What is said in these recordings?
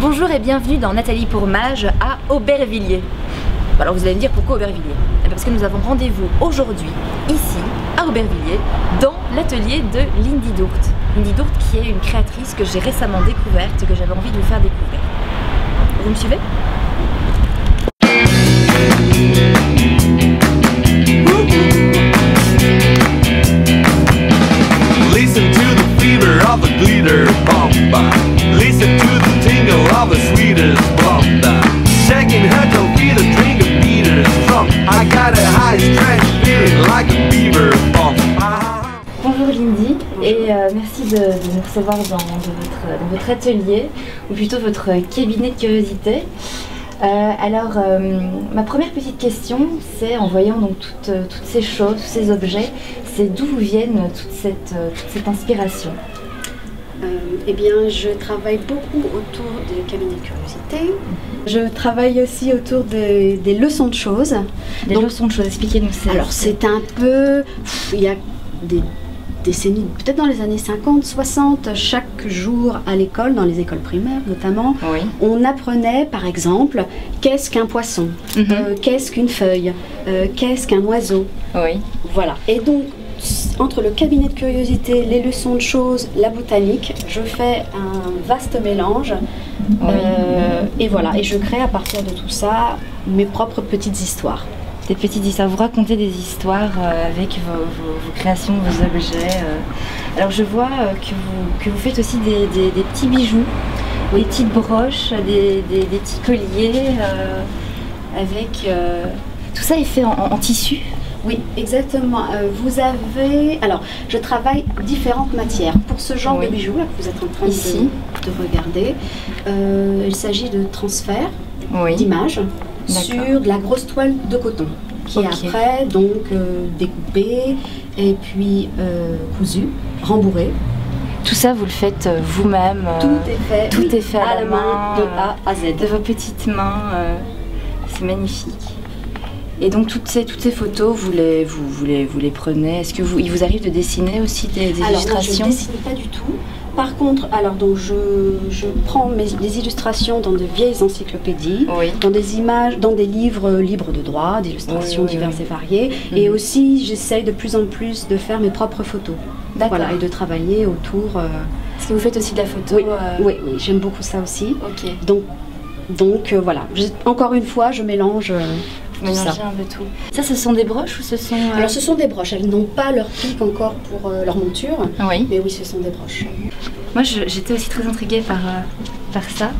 Bonjour et bienvenue dans Nathalie pour Mage à Aubervilliers. Alors vous allez me dire pourquoi Aubervilliers? Parce que nous avons rendez-vous aujourd'hui, ici, à Aubervilliers, dans l'atelier de Lindy Dourt. Lindy Dourt qui est une créatrice que j'ai récemment découverte et que j'avais envie de vous faire découvrir. Vous me suivez? Listen to the fever of a glitter bomba. Listen to the tingle of a sweetest bomba. Shaking her coffee to drink a beater's from. I got a high strength feeling like a beaver bomb. Bonjour Lindy et merci de nous recevoir dans votre atelier, ou plutôt votre cabinet de curiosité. Ma première petite question, c'est en voyant donc toutes ces choses, tous ces objets, c'est d'où vous viennent toute cette inspiration? Eh bien, je travaille beaucoup autour des cabinets de curiosité. Je travaille aussi autour des leçons de choses. Des leçons de choses, expliquez-nous ça. Alors, c'est un peu... Il y a des décennies, peut-être dans les années 50, 60, chaque jour à l'école, dans les écoles primaires notamment, oui. On apprenait par exemple qu'est-ce qu'un poisson, qu'est-ce qu'une feuille, qu'est-ce qu'un oiseau. Oui. Voilà. Et donc, entre le cabinet de curiosité, les leçons de choses, la botanique, je fais un vaste mélange. Oui. Et voilà, et je crée à partir de tout ça mes propres petites histoires. Des petites histoires, vous racontez des histoires avec vos créations, vos objets. Alors je vois que vous faites aussi des petits bijoux, des petites broches, des petits colliers avec... Tout ça est fait en tissu? Oui, exactement. Vous avez... Alors, je travaille différentes matières. Pour ce genre de bijoux là, que vous êtes en train ici de regarder, il s'agit de transfert d'images sur de la grosse toile de coton qui est après donc découpée et puis cousue, rembourrée. Tout ça, vous le faites vous-même? Tout est fait à la main, de A à Z. De vos petites mains, c'est magnifique. Et donc toutes ces photos, vous les prenez. Est-ce que il vous arrive de dessiner aussi des illustrations? Non, je ne dessine pas du tout. Par contre, alors donc je prends des illustrations dans de vieilles encyclopédies, dans des images, dans des livres libres de droit, d'illustrations diverses et variées. Et aussi, j'essaye de plus en plus de faire mes propres photos. Voilà, et de travailler autour. Est-ce que vous faites aussi de la photo? Oui, j'aime beaucoup ça aussi. Ok. Donc voilà, encore une fois, je mélange. Mélanger un peu tout. Ça, ce sont des broches ou ce sont... Alors, ce sont des broches. Elles n'ont pas leur pic encore pour leur monture. Oui. Mais oui, ce sont des broches. Moi, j'étais aussi très intriguée par ça.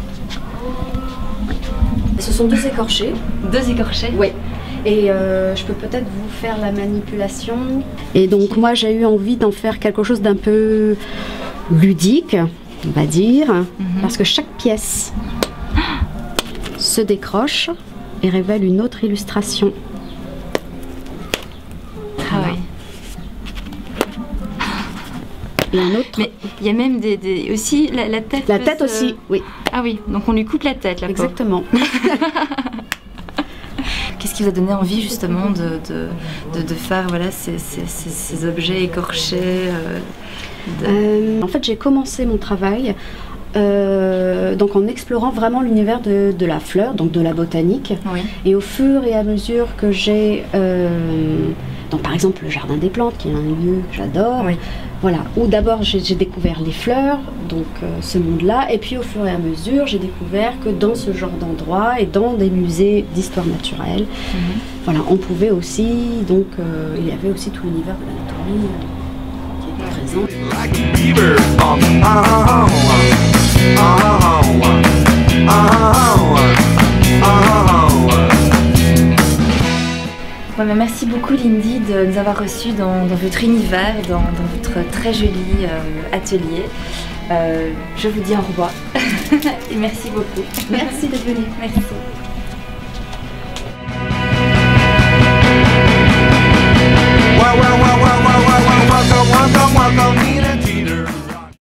Ce sont deux écorchés. Deux écorchés? Oui. Et je peux peut-être vous faire la manipulation. Et donc, moi, j'ai eu envie d'en faire quelque chose d'un peu ludique, on va dire. Parce que chaque pièce se décroche et révèle une autre illustration. Ah oui. Et un autre. Mais il y a même aussi la tête. La tête aussi, oui. Ah oui, donc on lui coupe la tête là. Exactement. Qu'est-ce qui vous a donné envie justement de faire voilà, ces objets écorchés En fait, j'ai commencé mon travail donc en explorant vraiment l'univers de la fleur, donc de la botanique. Et au fur et à mesure que j'ai, donc par exemple le jardin des plantes, qui est un lieu que j'adore, voilà, où d'abord j'ai découvert les fleurs, donc ce monde-là, et puis au fur et à mesure j'ai découvert que dans ce genre d'endroit et dans des musées d'histoire naturelle, voilà, on pouvait aussi, donc il y avait aussi tout l'univers de l'anatomie qui était présent. Merci beaucoup Lindy de nous avoir reçus dans votre univers, dans votre très joli atelier. Je vous dis au revoir et merci beaucoup. Merci d'être venue. Merci.